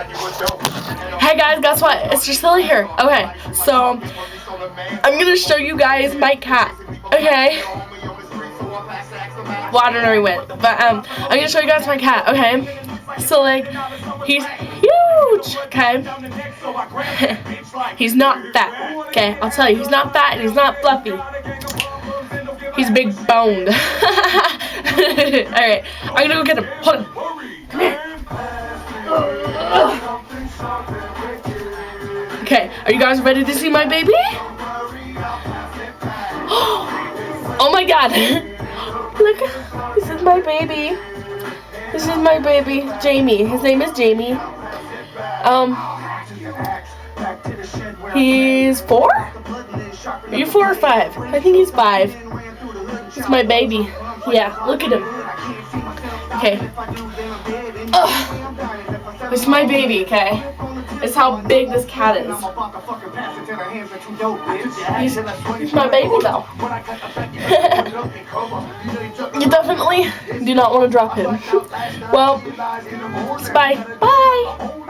Hey guys, guess what? It's Drucilla here. Okay, so I'm gonna show you guys my cat. Okay. Well, I don't know where he went, but I'm gonna show you guys my cat. Okay. So like, he's huge. Okay. He's not fat. Okay, I'll tell you, he's not fat and he's not fluffy. He's big boned. Alright, I'm gonna go get him. Hold on. Come here. Okay, are you guys ready to see my baby? Oh my god. Look, this is my baby. This is my baby, Jamie. His name is Jamie. He's 4? Are you 4 or 5? I think he's 5. It's my baby. Yeah, look at him. Okay. It's my baby, okay? It's how big this cat is. He's my baby though. You definitely do not want to drop him. Well, bye. Bye.